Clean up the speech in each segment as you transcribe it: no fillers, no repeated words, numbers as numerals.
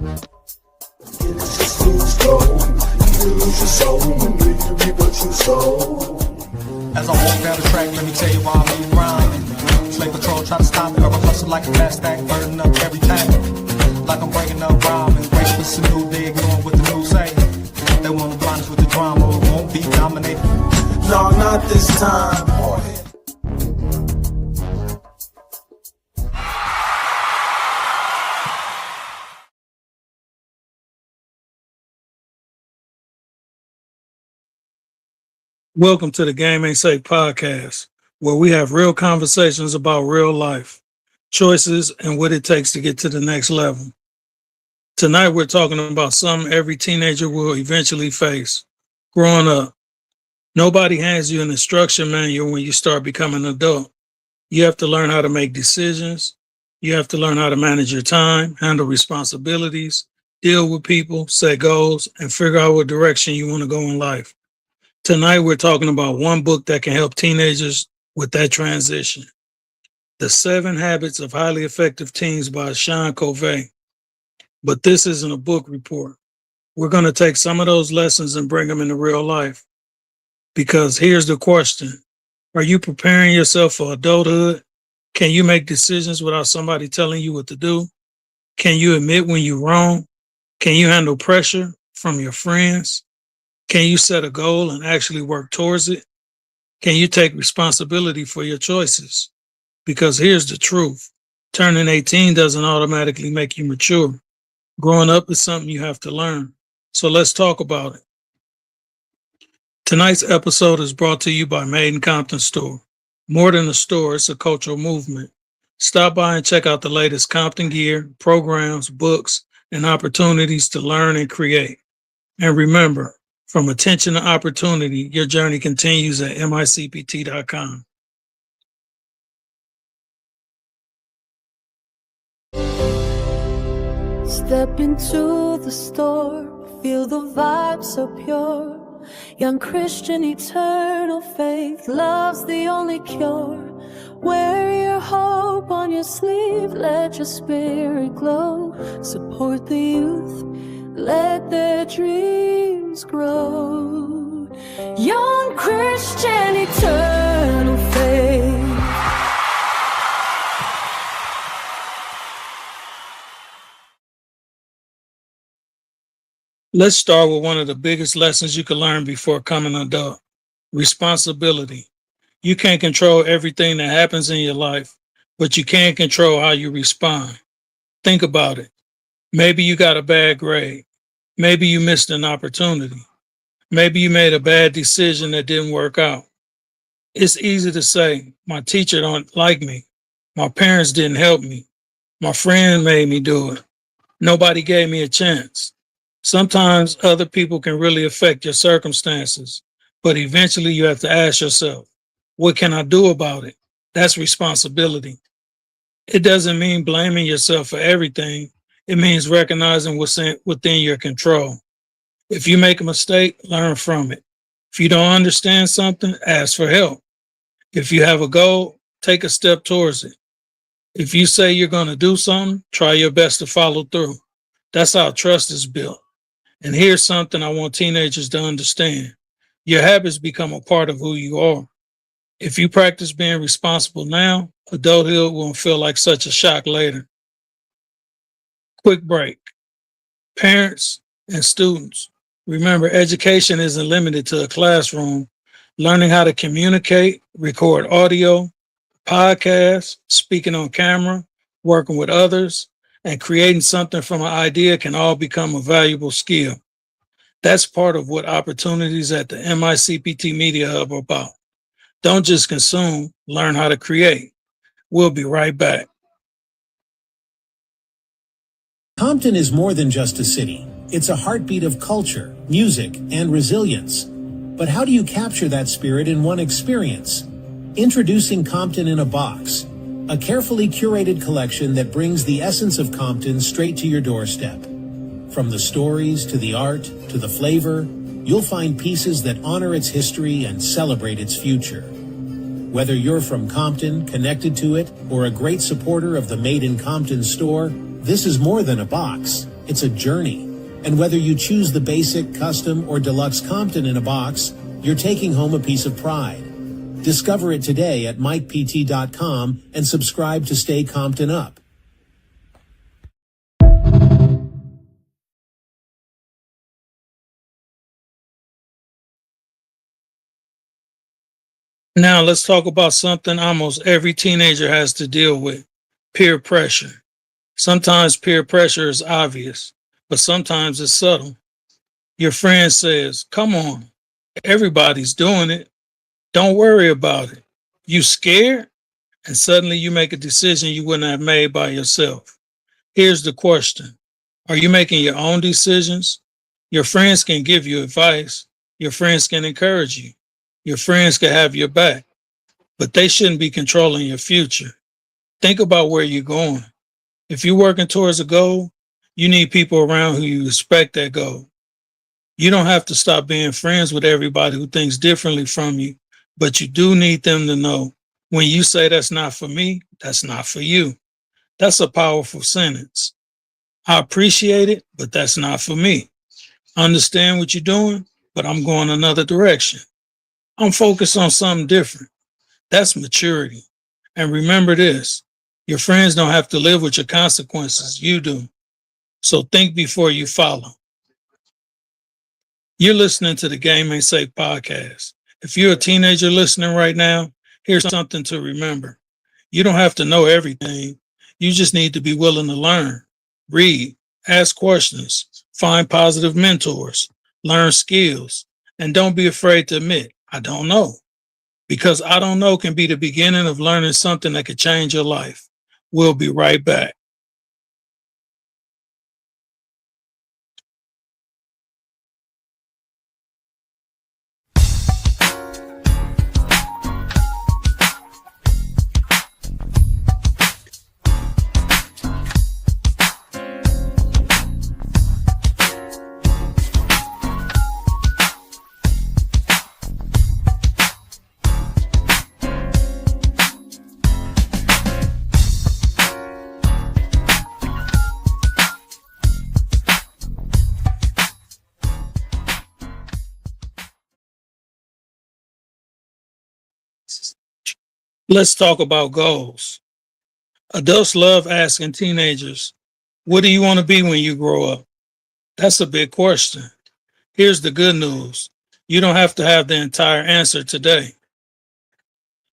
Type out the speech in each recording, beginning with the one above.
It's just lose flow. You lose your soul when you reap what you sow. As I walk down the track, let me tell you why I'm really rhyming. Slave patrol try to stop me, or I hustle like a fast stack, burning up every time. Like I'm breaking up rhyming, breaking with some new, they ignoring what the news say. They wanna blind us with the drama, it won't be dominated. No, not this time. Welcome to the Game Ain't Safe podcast, where we have real conversations about real life, choices, and what it takes to get to the next level. Tonight, we're talking about something every teenager will eventually face, growing up. Nobody hands you an instruction manual when you start becoming an adult. You have to learn how to make decisions. You have to learn how to manage your time, handle responsibilities, deal with people, set goals, and figure out what direction you want to go in life. Tonight, we're talking about one book that can help teenagers with that transition. The 7 Habits of Highly Effective Teens by Sean Covey. But this isn't a book report. We're going to take some of those lessons and bring them into real life. Because here's the question. Are you preparing yourself for adulthood? Can you make decisions without somebody telling you what to do? Can you admit when you're wrong? Can you handle pressure from your friends? Can you set a goal and actually work towards it? Can you take responsibility for your choices? Because here's the truth. Turning 18 doesn't automatically make you mature. Growing up is something you have to learn. So let's talk about it. Tonight's episode is brought to you by Compton store. More than a store, it's a cultural movement. Stop by and check out the latest Compton gear, programs, books, and opportunities to learn and create. And remember, from attention to opportunity, your journey continues at micpt.com. Step into the store, feel the vibe so pure. Young Christian, eternal faith, love's the only cure. Wear your hope on your sleeve, let your spirit glow. Support the youth, let their dreams grow. Young Christian, eternal faith. Let's start with one of the biggest lessons you can learn before becoming an adult. Responsibility. You can't control everything that happens in your life, but you can control how you respond. Think about it. Maybe you got a bad grade. Maybe you missed an opportunity. Maybe you made a bad decision that didn't work out. It's easy to say, my teacher don't like me. My parents didn't help me. My friend made me do it. Nobody gave me a chance. Sometimes other people can really affect your circumstances, but eventually you have to ask yourself, what can I do about it? That's responsibility. It doesn't mean blaming yourself for everything. It means recognizing what's within your control. If you make a mistake, learn from it. If you don't understand something, ask for help. If you have a goal, take a step towards it. If you say you're going to do something, try your best to follow through. That's how trust is built. And here's something I want teenagers to understand. Your habits become a part of who you are. If you practice being responsible now, adulthood won't feel like such a shock later. Quick break. Parents and students, remember, education isn't limited to a classroom. Learning how to communicate, record audio, podcasts, speaking on camera, working with others, and creating something from an idea can all become a valuable skill. That's part of what opportunities at the Micpt Media Hub are about. Don't just consume, learn how to create. We'll be right back. Compton is more than just a city. It's a heartbeat of culture, music, and resilience. But how do you capture that spirit in one experience? Introducing Compton in a Box, a carefully curated collection that brings the essence of Compton straight to your doorstep. From the stories to the art to the flavor, you'll find pieces that honor its history and celebrate its future. Whether you're from Compton, connected to it, or a great supporter of the Made in Compton store, this is more than a box. It's a journey. And whether you choose the basic, custom, or deluxe Compton in a box, you're taking home a piece of pride. Discover it today at Micpt.com and subscribe to stay Compton up. Now let's talk about something almost every teenager has to deal with: peer pressure. Sometimes peer pressure is obvious, but sometimes it's subtle. Your friend says, "Come on, everybody's doing it. Don't worry about it." You scared? And suddenly you make a decision you wouldn't have made by yourself. Here's the question: are you making your own decisions? Your friends can give you advice. Your friends can encourage you. Your friends can have your back, but they shouldn't be controlling your future. Think about where you're going. If you're working towards a goal, you need people around who you respect that goal. You don't have to stop being friends with everybody who thinks differently from you, but you do need them to know when you say that's not for me, that's not for you. That's a powerful sentence. I appreciate it, but that's not for me. Understand what you're doing, but I'm going another direction. I'm focused on something different. That's maturity. And remember this: your friends don't have to live with your consequences. You do. So think before you follow. You're listening to the Game Ain't Safe podcast. If you're a teenager listening right now, here's something to remember. You don't have to know everything. You just need to be willing to learn, read, ask questions, find positive mentors, learn skills, and don't be afraid to admit, "I don't know." Because "I don't know" can be the beginning of learning something that could change your life. We'll be right back. Let's talk about goals. Adults love asking teenagers, "What do you want to be when you grow up?" That's a big question. Here's the good news: you don't have to have the entire answer today.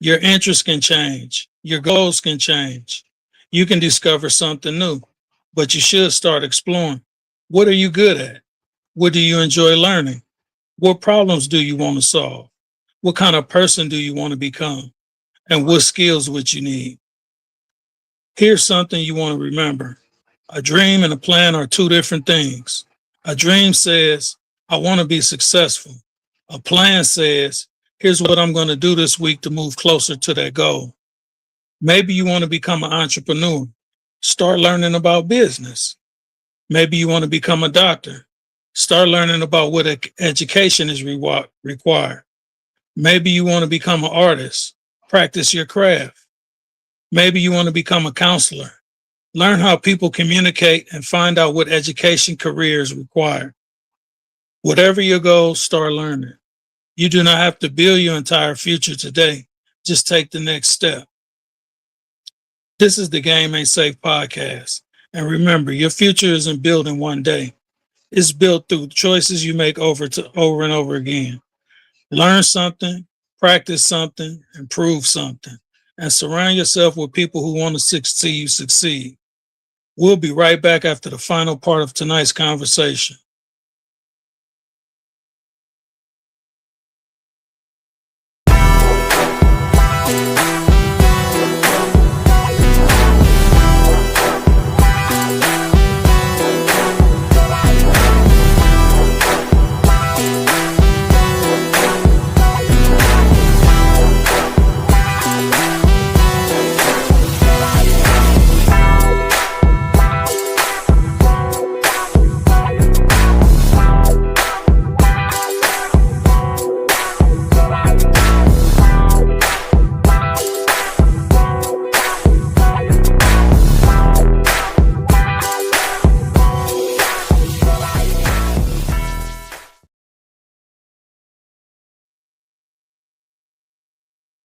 Your interests can change. Your goals can change. You can discover something new, but you should start exploring. What are you good at? What do you enjoy learning? What problems do you want to solve? What kind of person do you want to become? And what skills would you need? Here's something you want to remember: a dream and a plan are two different things. A dream says, "I want to be successful." A plan says, "Here's what I'm going to do this week to move closer to that goal." Maybe you want to become an entrepreneur. Start learning about business. Maybe you want to become a doctor. Start learning about what education is required. Maybe you want to become an artist. Practice your craft. Maybe you want to become a counselor. Learn how people communicate and find out what education careers require. Whatever your goal, start learning. You do not have to build your entire future today. Just take the next step. This is the Game Ain't Safe podcast. And remember, your future isn't built in one day. It's built through choices you make over and over again. Learn something, practice something, improve something, and surround yourself with people who want to see you succeed. We'll be right back after the final part of tonight's conversation.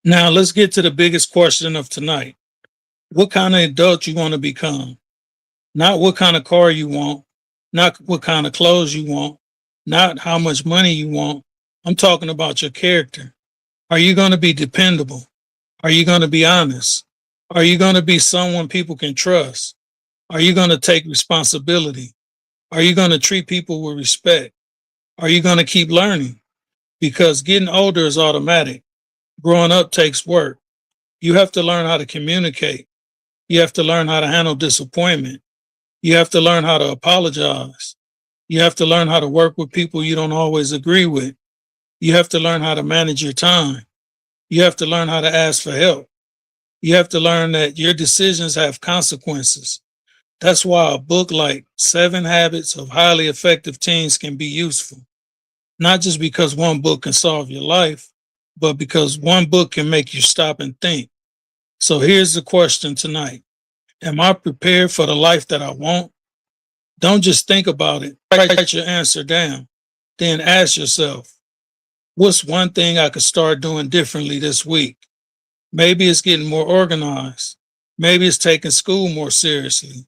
Now let's get to the biggest question of tonight. What kind of adult you want to become? Not what kind of car you want, not what kind of clothes you want, not how much money you want. I'm talking about your character. Are you going to be dependable? Are you going to be honest? Are you going to be someone people can trust? Are you going to take responsibility? Are you going to treat people with respect? Are you going to keep learning? Because getting older is automatic. Growing up takes work. You have to learn how to communicate. You have to learn how to handle disappointment. You have to learn how to apologize. You have to learn how to work with people you don't always agree with. You have to learn how to manage your time. You have to learn how to ask for help. You have to learn that your decisions have consequences. That's why a book like 7 Habits of Highly Effective Teens can be useful. Not just because one book can solve your life, but because one book can make you stop and think. So here's the question tonight. Am I prepared for the life that I want? Don't just think about it. Write your answer down. Then ask yourself, what's one thing I could start doing differently this week? Maybe it's getting more organized. Maybe it's taking school more seriously.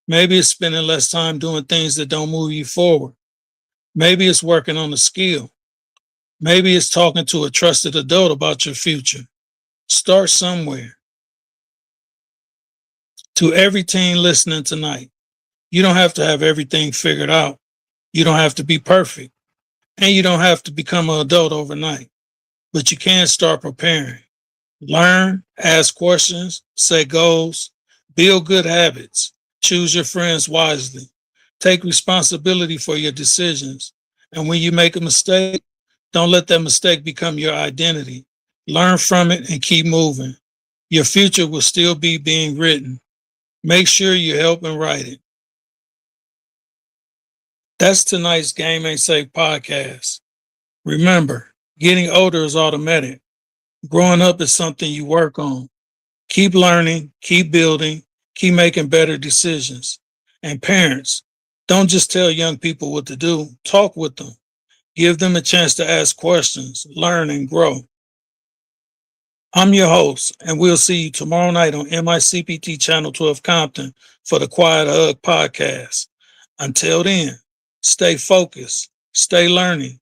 Maybe it's spending less time doing things that don't move you forward. Maybe it's working on a skill. Maybe it's talking to a trusted adult about your future. Start somewhere. To every teen listening tonight, you don't have to have everything figured out. You don't have to be perfect. And you don't have to become an adult overnight. But you can start preparing. Learn, ask questions, set goals, build good habits, choose your friends wisely, take responsibility for your decisions. And when you make a mistake, don't let that mistake become your identity. Learn from it and keep moving. Your future will still be being written. Make sure you help and write it. That's tonight's Game Ain't Safe podcast. Remember, getting older is automatic. Growing up is something you work on. Keep learning, keep building, keep making better decisions. And parents, don't just tell young people what to do. Talk with them. Give them a chance to ask questions, learn, and grow. I'm your host, and we'll see you tomorrow night on Micpt Channel 12 Compton for the Quiet Hug podcast. Until then, stay focused, stay learning,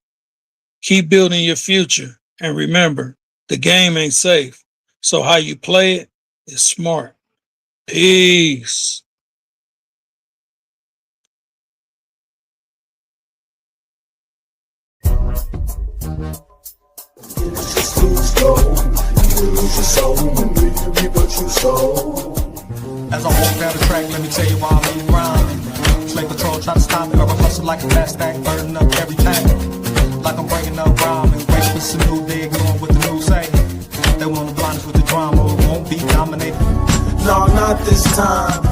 keep building your future, and remember, the game ain't safe, so how you play it is smart. Peace. Lose go. You lose your soul and when you reap what you sow. As I walk down the track, let me tell you why I'm grinding. Slave patrol try to stop me, or I hustle like a fast stack, burning up every time. Like I'm breaking up rhyming, wait for some new, they ignoring what the news say. They want to blind us with the drama, it won't be dominated. No, not this time.